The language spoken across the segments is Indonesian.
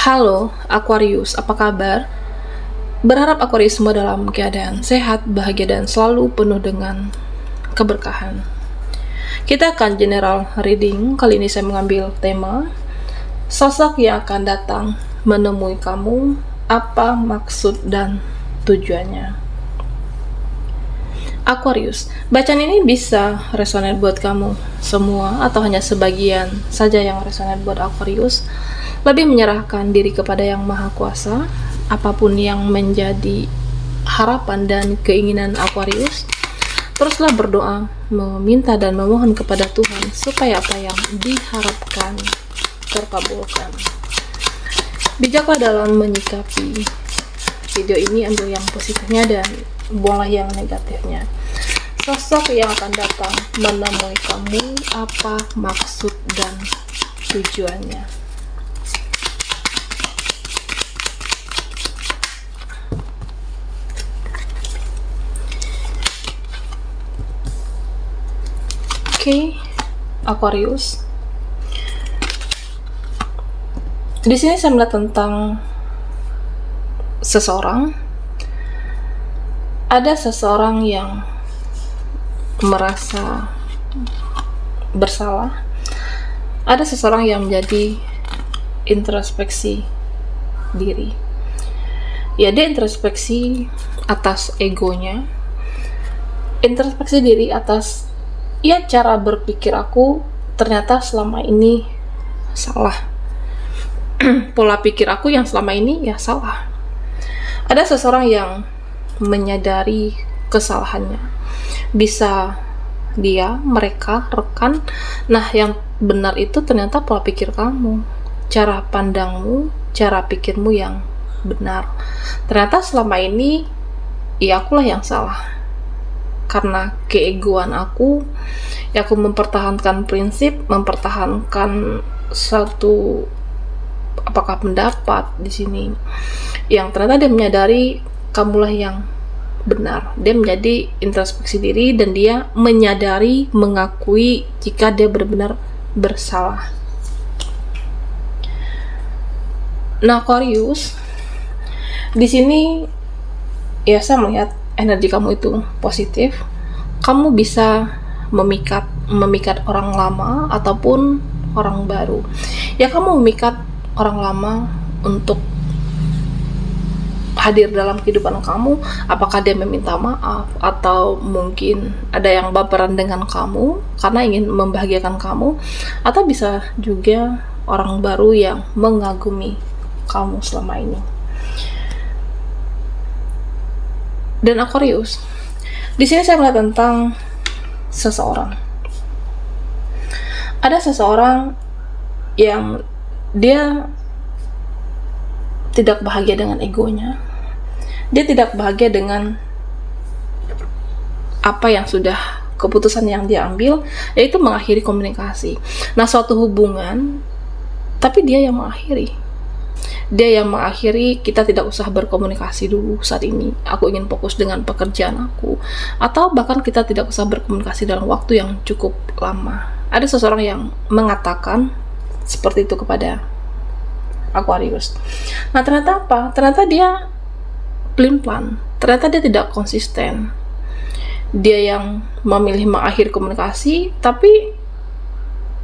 Halo Aquarius, apa kabar? Berharap Aquarius semua dalam keadaan sehat, bahagia, dan selalu penuh dengan keberkahan. Kita akan general reading. Kali ini saya mengambil tema sosok yang akan datang menemui kamu, apa maksud dan tujuannya. Aquarius, bacaan ini bisa resonate buat kamu semua atau hanya sebagian saja yang resonate buat Aquarius. Lebih menyerahkan diri kepada Yang Maha Kuasa, apapun yang menjadi harapan dan keinginan Aquarius. Teruslah berdoa, meminta dan memohon kepada Tuhan supaya apa yang diharapkan terkabulkan. Bijaklah dalam menyikapi video ini, ambil yang positifnya dan buanglah yang negatifnya. Sosok yang akan datang menemui kamu, apa maksud dan tujuannya. Oke, Aquarius. Di sini saya melihat tentang seseorang. Ada seseorang yang merasa bersalah. Ada seseorang yang menjadi introspeksi diri. Ya, dia introspeksi atas egonya. Introspeksi diri atas cara berpikir aku ternyata selama ini salah. Pola pikir aku yang selama ini ya salah. Ada seseorang yang menyadari kesalahannya. Bisa dia, mereka, rekan. Nah, yang benar itu ternyata pola pikir kamu, cara pandangmu, cara pikirmu yang benar. Ternyata selama ini ya akulah yang salah. Karena keegoan aku, ya aku mempertahankan prinsip, mempertahankan satu apakah pendapat di sini, yang ternyata dia menyadari kamulah yang benar. Dia menjadi introspeksi diri dan dia menyadari, mengakui jika dia benar-benar bersalah. Nah, Aquarius, di sini ya saya melihat energi kamu itu positif. Kamu bisa memikat orang lama ataupun orang baru. Ya, kamu memikat orang lama untuk hadir dalam kehidupan kamu. Apakah dia meminta maaf, atau mungkin ada yang baperan dengan kamu karena ingin membahagiakan kamu, atau bisa juga orang baru yang mengagumi kamu selama ini. Dan Aquarius, di sini saya melihat tentang seseorang. Ada seseorang yang dia tidak bahagia dengan egonya. Dia tidak bahagia dengan apa yang sudah keputusan yang dia ambil, yaitu mengakhiri komunikasi. Nah, suatu hubungan, tapi dia yang mengakhiri. Dia yang mengakhiri, kita tidak usah berkomunikasi dulu saat ini. Aku ingin fokus dengan pekerjaan aku. Atau bahkan kita tidak usah berkomunikasi dalam waktu yang cukup lama. Ada seseorang yang mengatakan seperti itu kepada Aquarius. Nah, ternyata apa? Ternyata dia pelin-pelan. Ternyata dia tidak konsisten. Dia yang memilih mengakhiri komunikasi, tapi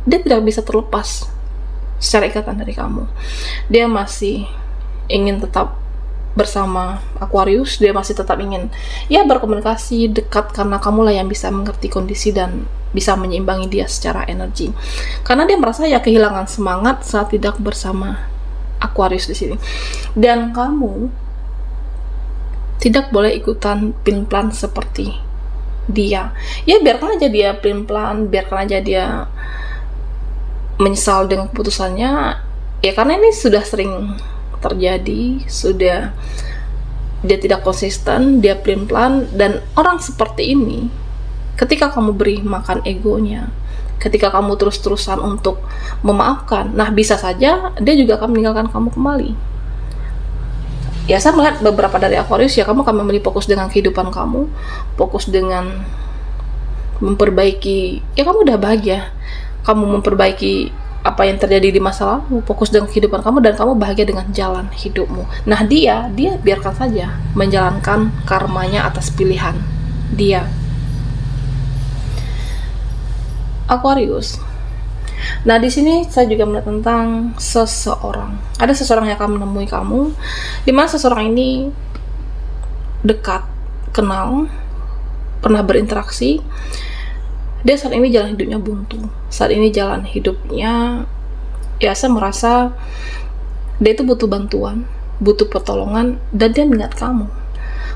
dia tidak bisa terlepas secara ikatan dari kamu. Dia masih ingin tetap bersama Aquarius. Dia masih tetap ingin berkomunikasi dekat, karena kamulah yang bisa mengerti kondisi dan bisa menyeimbangi dia secara energi. Karena dia merasa kehilangan semangat saat tidak bersama Aquarius di sini. Dan kamu tidak boleh ikutan pelin-pelan seperti dia. Ya, biarkan aja dia pelin-pelan, biarkan aja dia menyesal dengan keputusannya, ya karena ini sudah sering terjadi. Sudah, dia tidak konsisten, dia pelin-pelan. Dan orang seperti ini, ketika kamu beri makan egonya, ketika kamu terus-terusan untuk memaafkan, nah bisa saja dia juga akan meninggalkan kamu kembali. Ya, saya melihat beberapa dari Aquarius, ya kamu akan memilih fokus dengan kehidupan kamu, fokus dengan memperbaiki, ya kamu udah bahagia, kamu memperbaiki apa yang terjadi di masa lalu, fokus dengan kehidupan kamu, dan kamu bahagia dengan jalan hidupmu. Nah, dia biarkan saja menjalankan karmanya atas pilihan dia. Aquarius. Nah, di sini saya juga melihat tentang seseorang. Ada seseorang yang akan menemui kamu, di mana seseorang ini dekat, kenal, pernah berinteraksi. Dia saat ini jalan hidupnya buntu. Saat ini jalan hidupnya, ya saya merasa dia itu butuh bantuan, butuh pertolongan, dan dia mengingat kamu.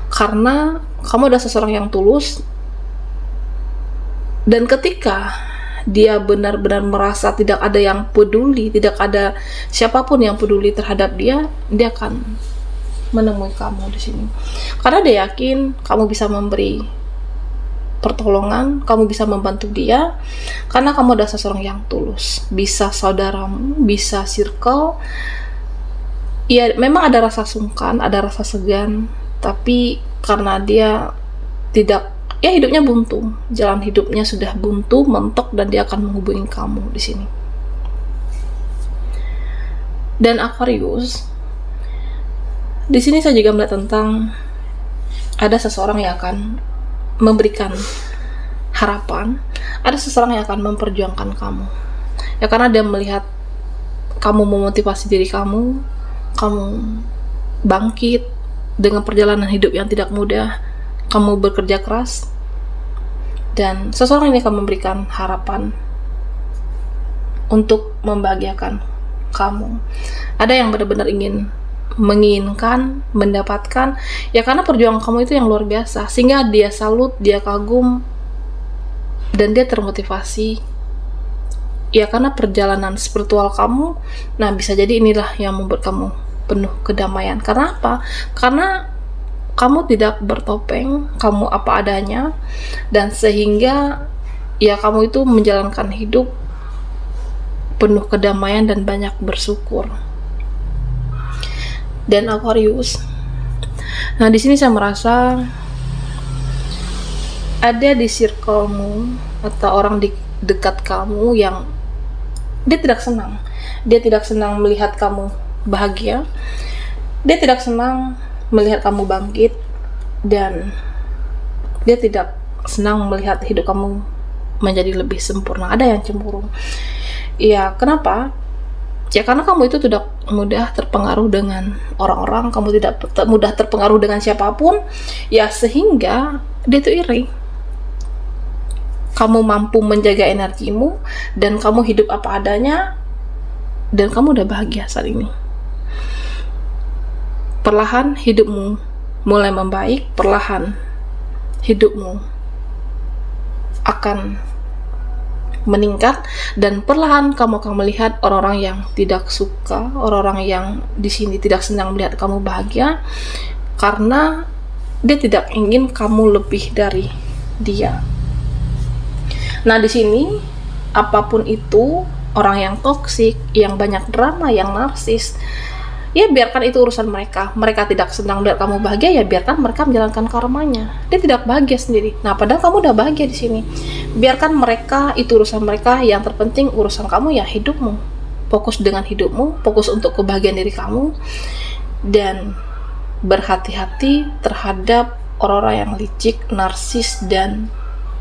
Karena kamu adalah seseorang yang tulus, dan ketika dia benar-benar merasa tidak ada yang peduli, tidak ada siapapun yang peduli terhadap dia, dia akan menemui kamu di sini. Karena dia yakin kamu bisa memberi pertolongan, kamu bisa membantu dia, karena kamu adalah seseorang yang tulus. Bisa saudaramu, bisa circle. Ya, memang ada rasa sungkan, ada rasa segan, tapi karena dia tidak, ya hidupnya buntu, jalan hidupnya sudah buntu, mentok, dan dia akan menghubungi kamu di sini. Dan Aquarius, di sini saya juga melihat tentang ada seseorang yang akan memberikan harapan, ada seseorang yang akan memperjuangkan kamu. Ya, karena dia melihat kamu memotivasi diri kamu bangkit dengan perjalanan hidup yang tidak mudah, kamu bekerja keras, dan seseorang ini akan memberikan harapan untuk membahagiakan kamu. Ada yang benar-benar menginginkan, mendapatkan, ya karena perjuangan kamu itu yang luar biasa, sehingga dia salut, dia kagum, dan dia termotivasi. Ya karena perjalanan spiritual kamu, nah bisa jadi inilah yang membuat kamu penuh kedamaian. Karena apa? Karena kamu tidak bertopeng, kamu apa adanya, dan sehingga ya kamu itu menjalankan hidup penuh kedamaian dan banyak bersyukur. Dan Aquarius, nah di sini saya merasa ada di circlemu atau orang di dekat kamu yang dia tidak senang melihat kamu bahagia, dia tidak senang melihat kamu bangkit, dan dia tidak senang melihat hidup kamu menjadi lebih sempurna. Ada yang cemburu. Ya, kenapa? Ya karena kamu itu tidak mudah terpengaruh dengan orang-orang, kamu tidak mudah terpengaruh dengan siapapun, ya sehingga dia itu iri. Kamu mampu menjaga energimu, dan kamu hidup apa adanya, dan kamu udah bahagia saat ini. Perlahan hidupmu mulai membaik, perlahan hidupmu akan meningkat, dan perlahan kamu akan melihat orang-orang yang tidak suka, orang-orang yang di sini tidak senang melihat kamu bahagia, karena dia tidak ingin kamu lebih dari dia. Nah, di sini apapun itu, orang yang toksik, yang banyak drama, yang narsis, ya biarkan itu urusan mereka. Mereka tidak senang melihat kamu bahagia, ya biarkan mereka menjalankan karmanya. Dia tidak bahagia sendiri. Nah, padahal kamu udah bahagia di sini. Biarkan mereka, itu urusan mereka. Yang terpenting urusan kamu ya hidupmu. Fokus dengan hidupmu, fokus untuk kebahagiaan diri kamu, dan berhati-hati terhadap orang-orang yang licik, narsis, dan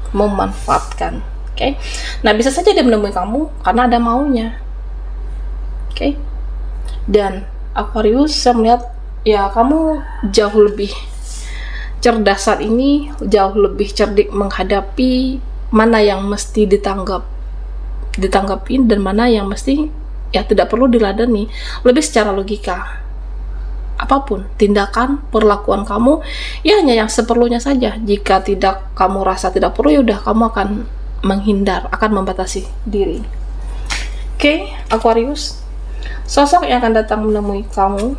memanfaatkan. Oke? Nah, bisa saja dia menemui kamu karena ada maunya. Oke? Dan Aquarius, saya melihat ya kamu jauh lebih cerdas saat ini, jauh lebih cerdik menghadapi mana yang mesti ditanggapin dan mana yang mesti ya tidak perlu diladeni, lebih secara logika. Apapun tindakan, perlakuan kamu ya hanya yang seperlunya saja. Jika tidak kamu rasa tidak perlu, ya udah kamu akan menghindar, akan membatasi diri. Oke, Aquarius, sosok yang akan datang menemui kamu,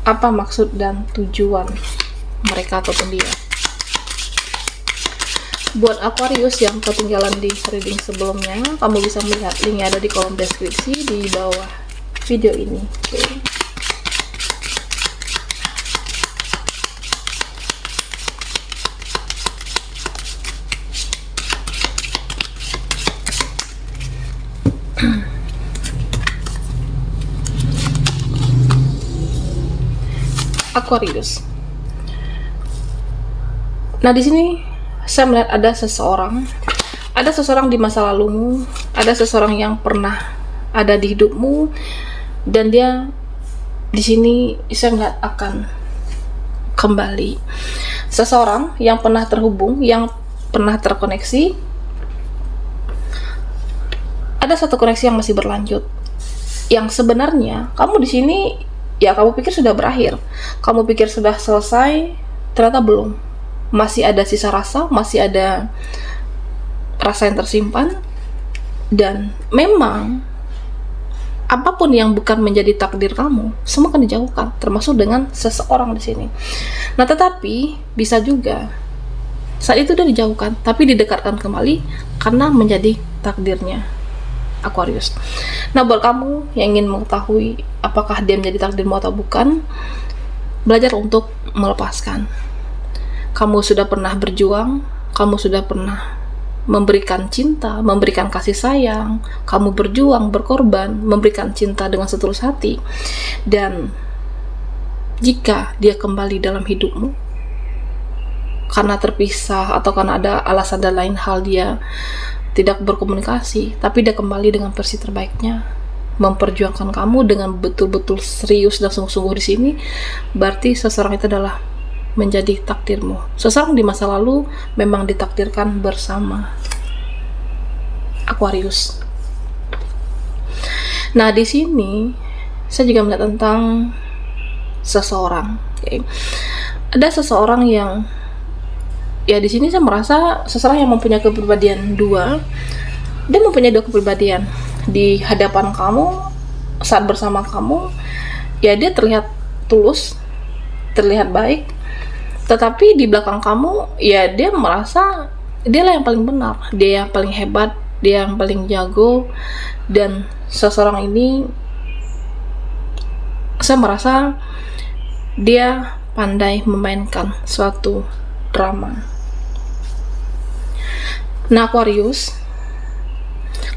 apa maksud dan tujuan mereka ataupun dia? Buat Aquarius yang ketinggalan di reading sebelumnya, kamu bisa melihat linknya ada di kolom deskripsi di bawah video ini. Oke. Aquarius. Nah, di sini saya melihat ada seseorang di masa lalumu, ada seseorang yang pernah ada di hidupmu, dan dia di sini saya melihat akan kembali. Seseorang yang pernah terhubung, yang pernah terkoneksi, ada satu koneksi yang masih berlanjut. Yang sebenarnya kamu di sini, ya kamu pikir sudah berakhir, kamu pikir sudah selesai, ternyata belum. Masih ada sisa rasa, masih ada rasa yang tersimpan, dan memang apapun yang bukan menjadi takdir kamu, semua akan dijauhkan, termasuk dengan seseorang di sini. Nah, tetapi bisa juga saat itu dia dijauhkan, tapi didekatkan kembali karena menjadi takdirnya Aquarius. Nah, buat kamu yang ingin mengetahui apakah dia menjadi takdirmu atau bukan, belajar untuk melepaskan. Kamu sudah pernah berjuang, kamu sudah pernah memberikan cinta, memberikan kasih sayang, kamu berjuang, berkorban, memberikan cinta dengan setulus hati. Dan jika dia kembali dalam hidupmu karena terpisah atau karena ada alasan dan lain hal dia tidak berkomunikasi, tapi dia kembali dengan versi terbaiknya, memperjuangkan kamu dengan betul-betul serius dan sungguh-sungguh di sini, berarti seseorang itu adalah menjadi takdirmu. Seseorang di masa lalu memang ditakdirkan bersama Aquarius. Nah, di sini saya juga melihat tentang seseorang. Okay. Ada seseorang yang, ya di sini saya merasa seseorang yang mempunyai kepribadian dua. Dia mempunyai dua kepribadian. Di hadapan kamu, saat bersama kamu, ya dia terlihat tulus, terlihat baik. Tetapi di belakang kamu, ya dia merasa dialah yang paling benar, dia yang paling hebat, dia yang paling jago. Dan seseorang ini saya merasa dia pandai memainkan suatu drama. Nah, Aquarius,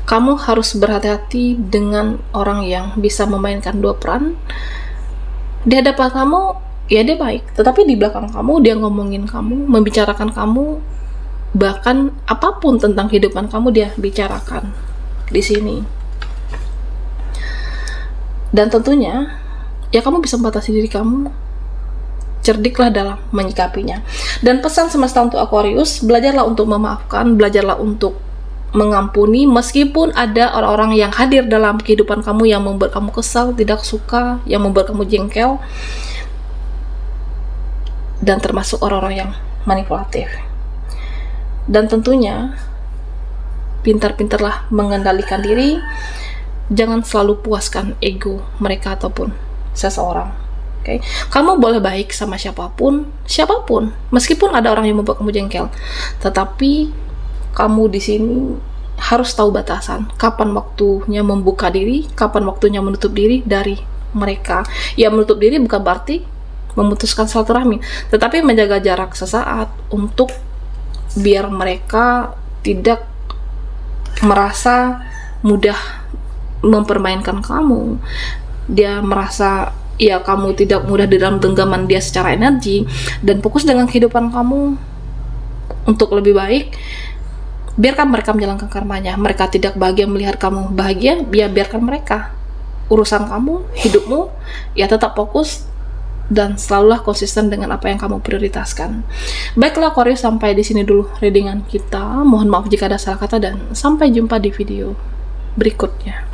kamu harus berhati-hati dengan orang yang bisa memainkan dua peran. Di hadapan kamu, ya dia baik, tetapi di belakang kamu dia ngomongin kamu, membicarakan kamu, bahkan apapun tentang kehidupan kamu dia bicarakan di sini. Dan tentunya ya kamu bisa membatasi diri kamu, cerdiklah dalam menyikapinya. Dan pesan semesta untuk Aquarius, belajarlah untuk memaafkan, belajarlah untuk mengampuni, meskipun ada orang-orang yang hadir dalam kehidupan kamu yang membuat kamu kesal, tidak suka, yang membuat kamu jengkel, dan termasuk orang-orang yang manipulatif. Dan tentunya pintar-pintarlah mengendalikan diri, jangan selalu puaskan ego mereka ataupun seseorang. Okay? Kamu boleh baik sama siapapun, meskipun ada orang yang membuat kamu jengkel, tetapi kamu di sini harus tahu batasan, kapan waktunya membuka diri, kapan waktunya menutup diri dari mereka. Ya, menutup diri bukan berarti memutuskan silaturahmi, tetapi menjaga jarak sesaat untuk biar mereka tidak merasa mudah mempermainkan kamu. Dia merasa ya kamu tidak mudah di dalam genggaman dia secara energi, dan fokus dengan kehidupan kamu untuk lebih baik. Biarkan mereka menjalankan karmanya. Mereka tidak bahagia melihat kamu bahagia, biarkan mereka. Urusan kamu, hidupmu, ya tetap fokus dan selalulah konsisten dengan apa yang kamu prioritaskan. Baiklah Aquarius, sampai di sini dulu readingan kita. Mohon maaf jika ada salah kata dan sampai jumpa di video berikutnya.